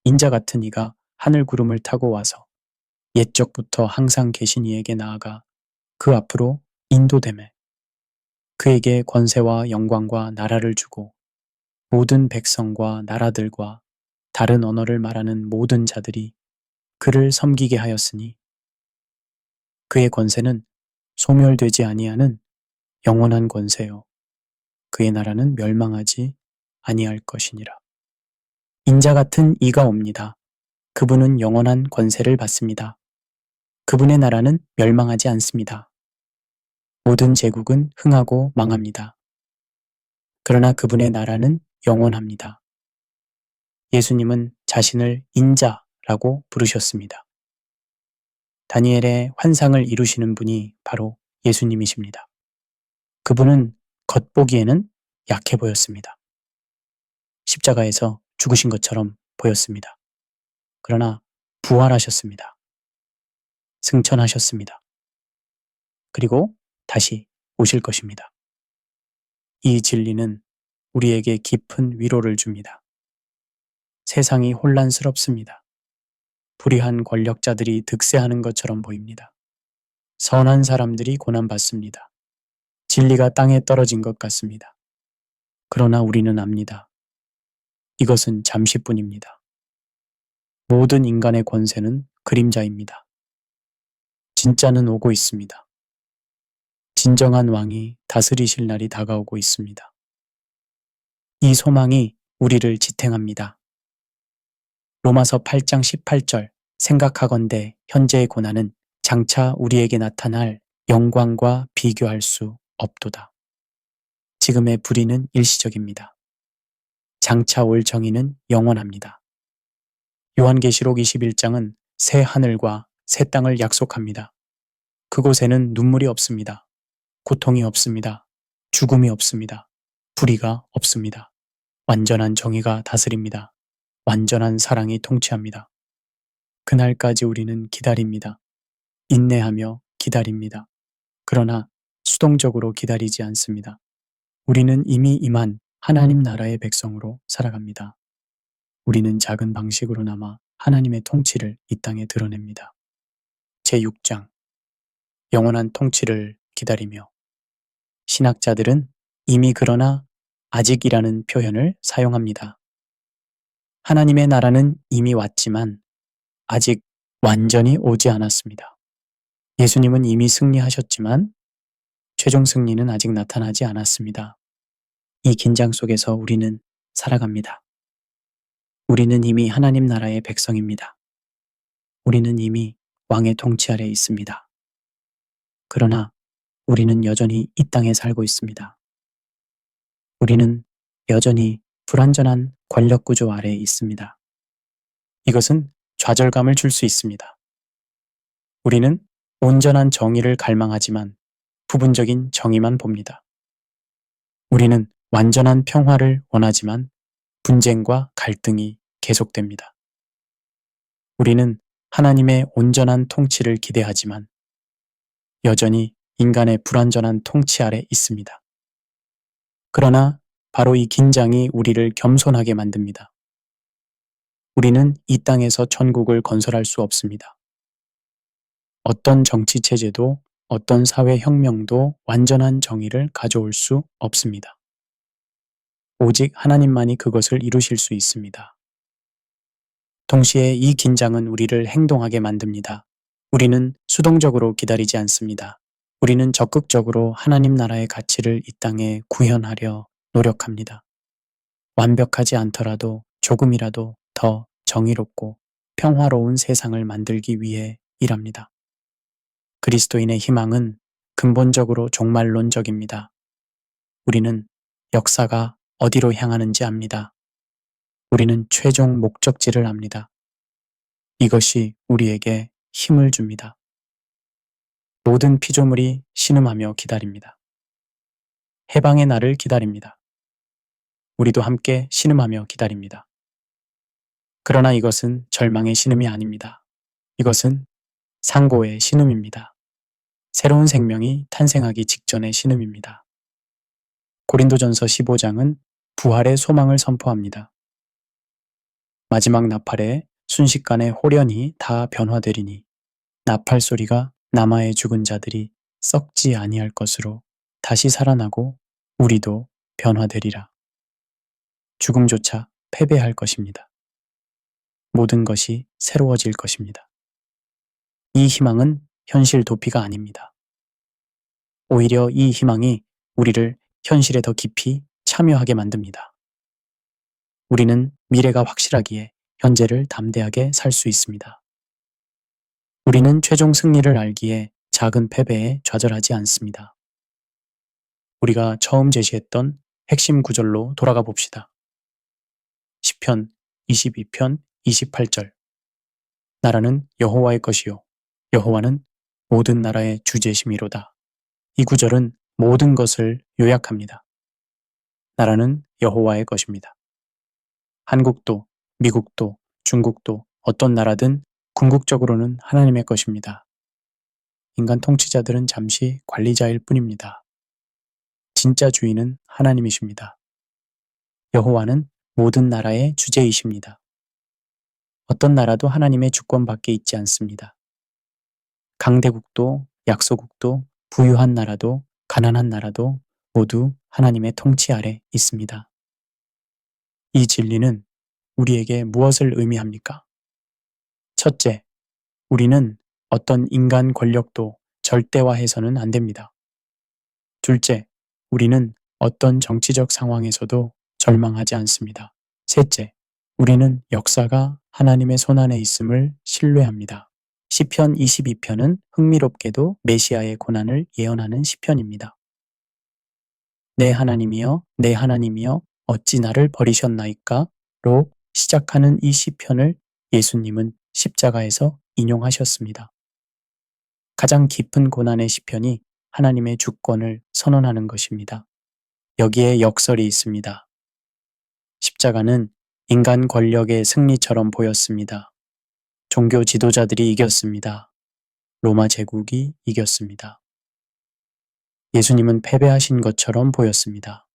인자 같은 이가 하늘 구름을 타고 와서 옛적부터 항상 계신 이에게 나아가 그 앞으로 인도되매 그에게 권세와 영광과 나라를 주고 모든 백성과 나라들과 다른 언어를 말하는 모든 자들이 그를 섬기게 하였으니 그의 권세는 소멸되지 아니하는 영원한 권세요. 그의 나라는 멸망하지 아니할 것이니라. 인자 같은 이가 옵니다. 그분은 영원한 권세를 받습니다. 그분의 나라는 멸망하지 않습니다. 모든 제국은 흥하고 망합니다. 그러나 그분의 나라는 영원합니다. 예수님은 자신을 인자라고 부르셨습니다. 다니엘의 환상을 이루시는 분이 바로 예수님이십니다. 그분은 겉보기에는 약해 보였습니다. 십자가에서 죽으신 것처럼 보였습니다. 그러나 부활하셨습니다. 승천하셨습니다. 그리고 다시 오실 것입니다. 이 진리는 우리에게 깊은 위로를 줍니다. 세상이 혼란스럽습니다. 불의한 권력자들이 득세하는 것처럼 보입니다. 선한 사람들이 고난받습니다. 진리가 땅에 떨어진 것 같습니다. 그러나 우리는 압니다. 이것은 잠시뿐입니다. 모든 인간의 권세는 그림자입니다. 진짜는 오고 있습니다. 진정한 왕이 다스리실 날이 다가오고 있습니다. 이 소망이 우리를 지탱합니다. 로마서 8장 18절 생각하건대 현재의 고난은 장차 우리에게 나타날 영광과 비교할 수 없도다. 지금의 불의는 일시적입니다. 장차 올 정의는 영원합니다. 요한계시록 21장은 새 하늘과 새 땅을 약속합니다. 그곳에는 눈물이 없습니다. 고통이 없습니다. 죽음이 없습니다. 불의가 없습니다. 완전한 정의가 다스립니다. 완전한 사랑이 통치합니다. 그날까지 우리는 기다립니다. 인내하며 기다립니다. 그러나 수동적으로 기다리지 않습니다. 우리는 이미 임한 하나님 나라의 백성으로 살아갑니다. 우리는 작은 방식으로나마 하나님의 통치를 이 땅에 드러냅니다. 제6장 영원한 통치를 기다리며 신학자들은 이미 그러나 아직이라는 표현을 사용합니다. 하나님의 나라는 이미 왔지만 아직 완전히 오지 않았습니다. 예수님은 이미 승리하셨지만 최종 승리는 아직 나타나지 않았습니다. 이 긴장 속에서 우리는 살아갑니다. 우리는 이미 하나님 나라의 백성입니다. 우리는 이미 왕의 통치 아래 있습니다. 그러나 우리는 여전히 이 땅에 살고 있습니다. 우리는 여전히 불완전한 권력 구조 아래에 있습니다. 이것은 좌절감을 줄 수 있습니다. 우리는 온전한 정의를 갈망하지만 부분적인 정의만 봅니다. 우리는 완전한 평화를 원하지만 분쟁과 갈등이 계속됩니다. 우리는 하나님의 온전한 통치를 기대하지만 여전히 인간의 불완전한 통치 아래 있습니다. 그러나 바로 이 긴장이 우리를 겸손하게 만듭니다. 우리는 이 땅에서 천국을 건설할 수 없습니다. 어떤 정치 체제도 어떤 사회 혁명도 완전한 정의를 가져올 수 없습니다. 오직 하나님만이 그것을 이루실 수 있습니다. 동시에 이 긴장은 우리를 행동하게 만듭니다. 우리는 수동적으로 기다리지 않습니다. 우리는 적극적으로 하나님 나라의 가치를 이 땅에 구현하려 노력합니다. 완벽하지 않더라도 조금이라도 더 정의롭고 평화로운 세상을 만들기 위해 일합니다. 그리스도인의 희망은 근본적으로 종말론적입니다. 우리는 역사가 어디로 향하는지 압니다. 우리는 최종 목적지를 압니다. 이것이 우리에게 힘을 줍니다. 모든 피조물이 신음하며 기다립니다. 해방의 날을 기다립니다. 우리도 함께 신음하며 기다립니다. 그러나 이것은 절망의 신음이 아닙니다. 이것은 상고의 신음입니다. 새로운 생명이 탄생하기 직전의 신음입니다. 고린도전서 15장은 부활의 소망을 선포합니다. 마지막 나팔에 순식간에 홀연히 다 변화되리니 나팔 소리가 남아의 죽은 자들이 썩지 아니할 것으로 다시 살아나고 우리도 변화되리라. 죽음조차 패배할 것입니다. 모든 것이 새로워질 것입니다. 이 희망은 현실 도피가 아닙니다. 오히려 이 희망이 우리를 현실에 더 깊이 참여하게 만듭니다. 우리는 미래가 확실하기에 현재를 담대하게 살 수 있습니다. 우리는 최종 승리를 알기에 작은 패배에 좌절하지 않습니다. 우리가 처음 제시했던 핵심 구절로 돌아가 봅시다. 시편 22편 28절 나라는 여호와의 것이요 여호와는 모든 나라의 주제심이로다. 이 구절은 모든 것을 요약합니다. 나라는 여호와의 것입니다. 한국도, 미국도, 중국도 어떤 나라든 궁극적으로는 하나님의 것입니다. 인간 통치자들은 잠시 관리자일 뿐입니다. 진짜 주인은 하나님이십니다. 여호와는 모든 나라의 주제이십니다. 어떤 나라도 하나님의 주권 밖에 있지 않습니다. 강대국도, 약소국도, 부유한 나라도, 가난한 나라도 모두 하나님의 통치 아래 있습니다. 이 진리는 우리에게 무엇을 의미합니까? 첫째, 우리는 어떤 인간 권력도 절대화해서는 안 됩니다. 둘째, 우리는 어떤 정치적 상황에서도 절망하지 않습니다. 셋째, 우리는 역사가 하나님의 손안에 있음을 신뢰합니다. 시편 22편은 흥미롭게도 메시아의 고난을 예언하는 시편입니다. 내 하나님이여, 내 하나님이여, 어찌 나를 버리셨나이까? 로 시작하는 이 시편을 예수님은 십자가에서 인용하셨습니다. 가장 깊은 고난의 시편이 하나님의 주권을 선언하는 것입니다. 여기에 역설이 있습니다. 십자가는 인간 권력의 승리처럼 보였습니다. 종교 지도자들이 이겼습니다. 로마 제국이 이겼습니다. 예수님은 패배하신 것처럼 보였습니다.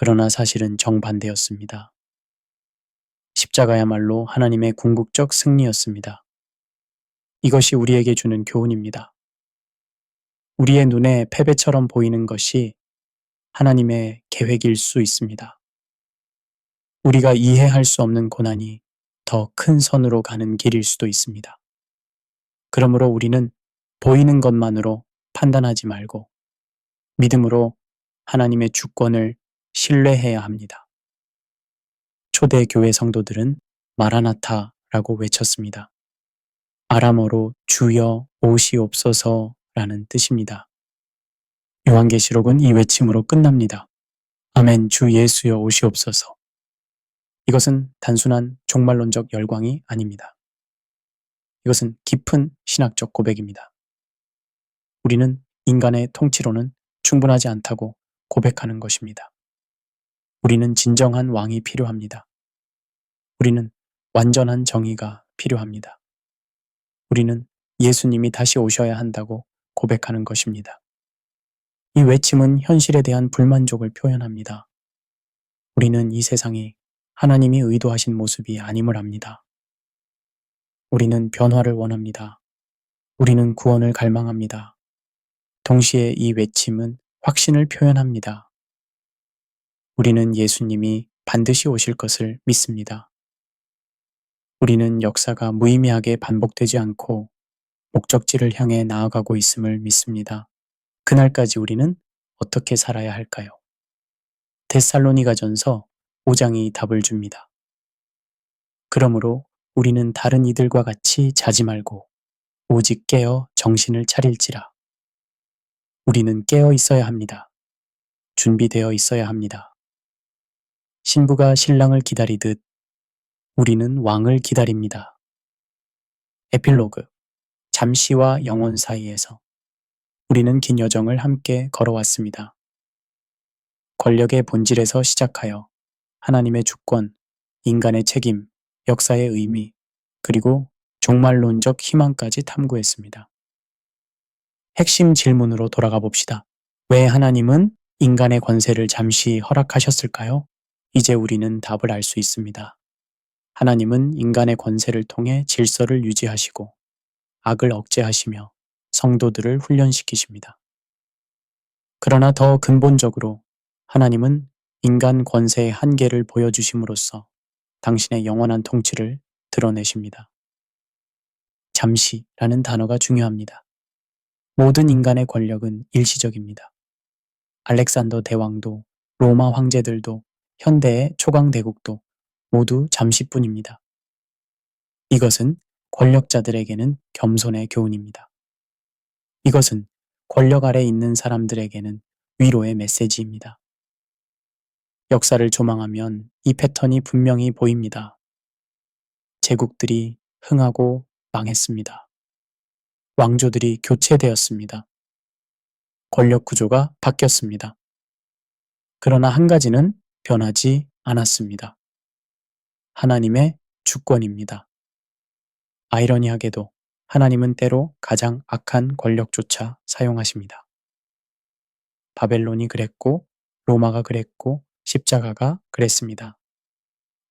그러나 사실은 정반대였습니다. 십자가야말로 하나님의 궁극적 승리였습니다. 이것이 우리에게 주는 교훈입니다. 우리의 눈에 패배처럼 보이는 것이 하나님의 계획일 수 있습니다. 우리가 이해할 수 없는 고난이 더 큰 선으로 가는 길일 수도 있습니다. 그러므로 우리는 보이는 것만으로 판단하지 말고 믿음으로 하나님의 주권을 신뢰해야 합니다. 초대 교회 성도들은 마라나타라고 외쳤습니다. 아람어로 주여 오시옵소서라는 뜻입니다. 요한계시록은 이 외침으로 끝납니다. 아멘, 주 예수여 오시옵소서. 이것은 단순한 종말론적 열광이 아닙니다. 이것은 깊은 신학적 고백입니다. 우리는 인간의 통치로는 충분하지 않다고 고백하는 것입니다. 우리는 진정한 왕이 필요합니다. 우리는 완전한 정의가 필요합니다. 우리는 예수님이 다시 오셔야 한다고 고백하는 것입니다. 이 외침은 현실에 대한 불만족을 표현합니다. 우리는 이 세상이 하나님이 의도하신 모습이 아님을 압니다. 우리는 변화를 원합니다. 우리는 구원을 갈망합니다. 동시에 이 외침은 확신을 표현합니다. 우리는 예수님이 반드시 오실 것을 믿습니다. 우리는 역사가 무의미하게 반복되지 않고 목적지를 향해 나아가고 있음을 믿습니다. 그날까지 우리는 어떻게 살아야 할까요? 데살로니가전서 5장이 답을 줍니다. 그러므로 우리는 다른 이들과 같이 자지 말고 오직 깨어 정신을 차릴지라. 우리는 깨어 있어야 합니다. 준비되어 있어야 합니다. 신부가 신랑을 기다리듯 우리는 왕을 기다립니다. 에필로그, 잠시와 영원 사이에서 우리는 긴 여정을 함께 걸어왔습니다. 권력의 본질에서 시작하여 하나님의 주권, 인간의 책임, 역사의 의미, 그리고 종말론적 희망까지 탐구했습니다. 핵심 질문으로 돌아가 봅시다. 왜 하나님은 인간의 권세를 잠시 허락하셨을까요? 이제 우리는 답을 알 수 있습니다. 하나님은 인간의 권세를 통해 질서를 유지하시고 악을 억제하시며 성도들을 훈련시키십니다. 그러나 더 근본적으로 하나님은 인간 권세의 한계를 보여주심으로써 당신의 영원한 통치를 드러내십니다. 잠시라는 단어가 중요합니다. 모든 인간의 권력은 일시적입니다. 알렉산더 대왕도, 로마 황제들도, 현대의 초강대국도 모두 잠시뿐입니다. 이것은 권력자들에게는 겸손의 교훈입니다. 이것은 권력 아래 있는 사람들에게는 위로의 메시지입니다. 역사를 조망하면 이 패턴이 분명히 보입니다. 제국들이 흥하고 망했습니다. 왕조들이 교체되었습니다. 권력 구조가 바뀌었습니다. 그러나 한 가지는 변하지 않았습니다. 하나님의 주권입니다. 아이러니하게도 하나님은 때로 가장 악한 권력조차 사용하십니다. 바벨론이 그랬고, 로마가 그랬고, 십자가가 그랬습니다.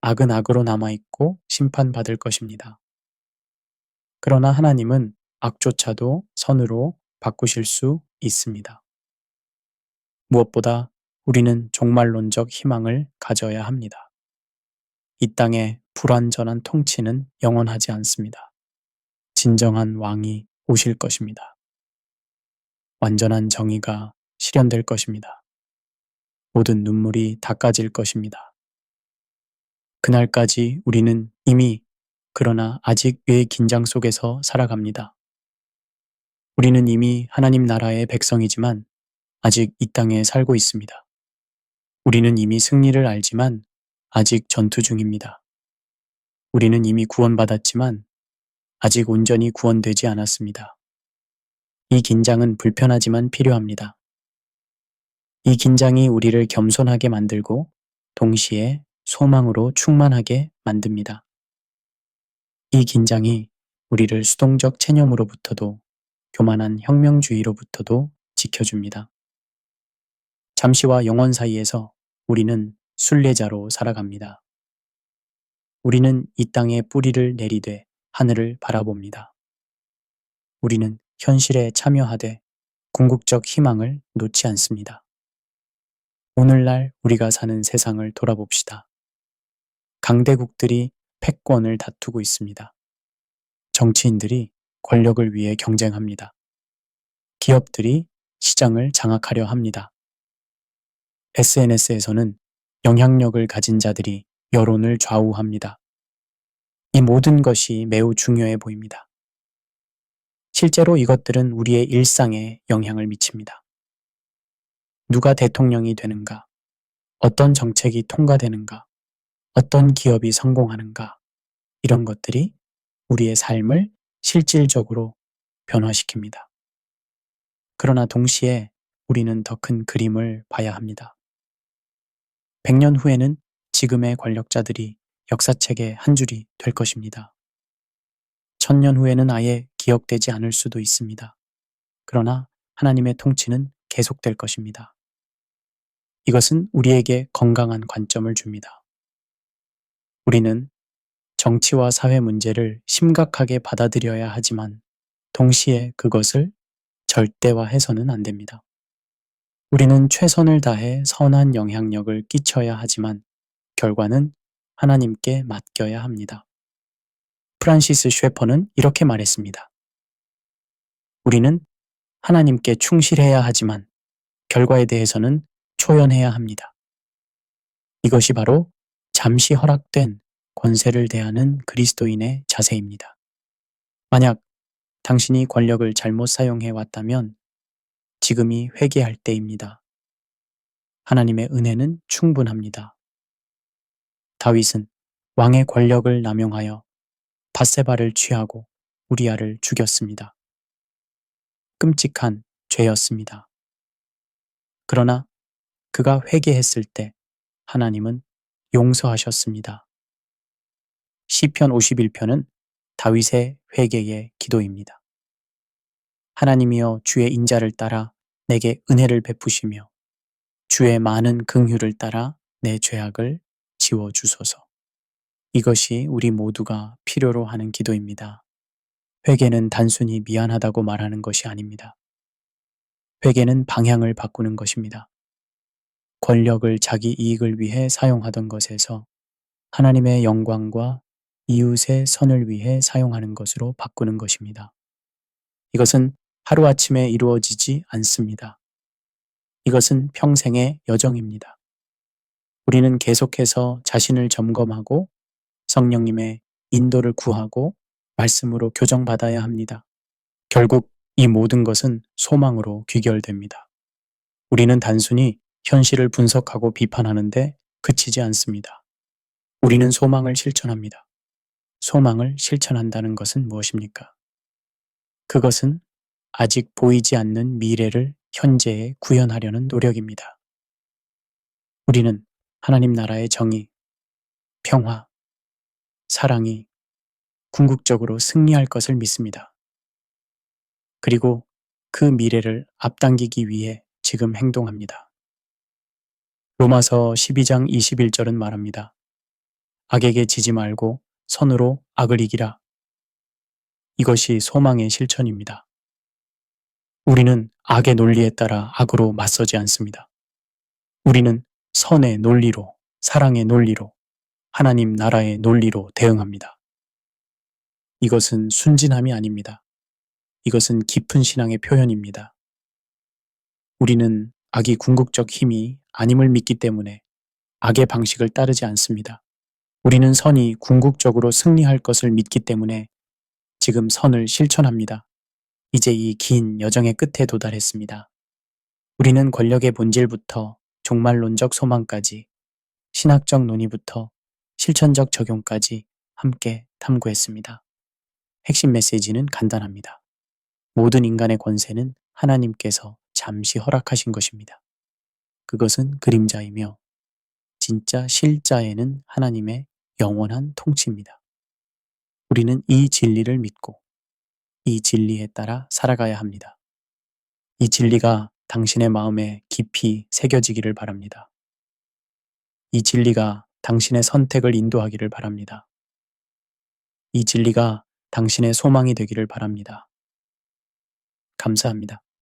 악은 악으로 남아있고 심판받을 것입니다. 그러나 하나님은 악조차도 선으로 바꾸실 수 있습니다. 무엇보다 우리는 종말론적 희망을 가져야 합니다. 이 땅의 불완전한 통치는 영원하지 않습니다. 진정한 왕이 오실 것입니다. 완전한 정의가 실현될 것입니다. 모든 눈물이 닦아질 것입니다. 그날까지 우리는 이미 그러나 아직 왜 긴장 속에서 살아갑니다. 우리는 이미 하나님 나라의 백성이지만 아직 이 땅에 살고 있습니다. 우리는 이미 승리를 알지만 아직 전투 중입니다. 우리는 이미 구원받았지만 아직 온전히 구원되지 않았습니다. 이 긴장은 불편하지만 필요합니다. 이 긴장이 우리를 겸손하게 만들고 동시에 소망으로 충만하게 만듭니다. 이 긴장이 우리를 수동적 체념으로부터도 교만한 혁명주의로부터도 지켜줍니다. 잠시와 영원 사이에서 우리는 순례자로 살아갑니다. 우리는 이 땅에 뿌리를 내리되 하늘을 바라봅니다. 우리는 현실에 참여하되 궁극적 희망을 놓지 않습니다. 오늘날 우리가 사는 세상을 돌아봅시다. 강대국들이 패권을 다투고 있습니다. 정치인들이 권력을 위해 경쟁합니다. 기업들이 시장을 장악하려 합니다. SNS에서는 영향력을 가진 자들이 여론을 좌우합니다. 이 모든 것이 매우 중요해 보입니다. 실제로 이것들은 우리의 일상에 영향을 미칩니다. 누가 대통령이 되는가? 어떤 정책이 통과되는가? 어떤 기업이 성공하는가? 이런 것들이 우리의 삶을 실질적으로 변화시킵니다. 그러나 동시에 우리는 더 큰 그림을 봐야 합니다. 100년 후에는 지금의 권력자들이 역사책의 한 줄이 될 것입니다. 1000년 후에는 아예 기억되지 않을 수도 있습니다. 그러나 하나님의 통치는 계속될 것입니다. 이것은 우리에게 건강한 관점을 줍니다. 우리는 정치와 사회 문제를 심각하게 받아들여야 하지만 동시에 그것을 절대화해서는 안 됩니다. 우리는 최선을 다해 선한 영향력을 끼쳐야 하지만 결과는 하나님께 맡겨야 합니다. 프란시스 셰퍼는 이렇게 말했습니다. 우리는 하나님께 충실해야 하지만 결과에 대해서는 초연해야 합니다. 이것이 바로 잠시 허락된 권세를 대하는 그리스도인의 자세입니다. 만약 당신이 권력을 잘못 사용해 왔다면 지금이 회개할 때입니다. 하나님의 은혜는 충분합니다. 다윗은 왕의 권력을 남용하여 밧세바를 취하고 우리아를 죽였습니다. 끔찍한 죄였습니다. 그러나 그가 회개했을 때 하나님은 용서하셨습니다. 시편 51편은 다윗의 회개의 기도입니다. 하나님이여 주의 인자를 따라 내게 은혜를 베푸시며 주의 많은 긍휼을 따라 내 죄악을 지워 주소서. 이것이 우리 모두가 필요로 하는 기도입니다. 회개는 단순히 미안하다고 말하는 것이 아닙니다. 회개는 방향을 바꾸는 것입니다. 권력을 자기 이익을 위해 사용하던 것에서 하나님의 영광과 이웃의 선을 위해 사용하는 것으로 바꾸는 것입니다. 이것은 하루아침에 이루어지지 않습니다. 이것은 평생의 여정입니다. 우리는 계속해서 자신을 점검하고 성령님의 인도를 구하고 말씀으로 교정받아야 합니다. 결국 이 모든 것은 소망으로 귀결됩니다. 우리는 단순히 현실을 분석하고 비판하는데 그치지 않습니다. 우리는 소망을 실천합니다. 소망을 실천한다는 것은 무엇입니까? 그것은 아직 보이지 않는 미래를 현재에 구현하려는 노력입니다. 우리는 하나님 나라의 정의, 평화, 사랑이 궁극적으로 승리할 것을 믿습니다. 그리고 그 미래를 앞당기기 위해 지금 행동합니다. 로마서 12장 21절은 말합니다. 악에게 지지 말고 선으로 악을 이기라. 이것이 소망의 실천입니다. 우리는 악의 논리에 따라 악으로 맞서지 않습니다. 우리는 선의 논리로, 사랑의 논리로, 하나님 나라의 논리로 대응합니다. 이것은 순진함이 아닙니다. 이것은 깊은 신앙의 표현입니다. 우리는 악이 궁극적 힘이 아님을 믿기 때문에 악의 방식을 따르지 않습니다. 우리는 선이 궁극적으로 승리할 것을 믿기 때문에 지금 선을 실천합니다. 이제 이 긴 여정의 끝에 도달했습니다. 우리는 권력의 본질부터 종말론적 소망까지, 신학적 논의부터 실천적 적용까지 함께 탐구했습니다. 핵심 메시지는 간단합니다. 모든 인간의 권세는 하나님께서 잠시 허락하신 것입니다. 그것은 그림자이며 진짜 실자에는 하나님의 영원한 통치입니다. 우리는 이 진리를 믿고 이 진리에 따라 살아가야 합니다. 이 진리가 당신의 마음에 깊이 새겨지기를 바랍니다. 이 진리가 당신의 선택을 인도하기를 바랍니다. 이 진리가 당신의 소망이 되기를 바랍니다. 감사합니다.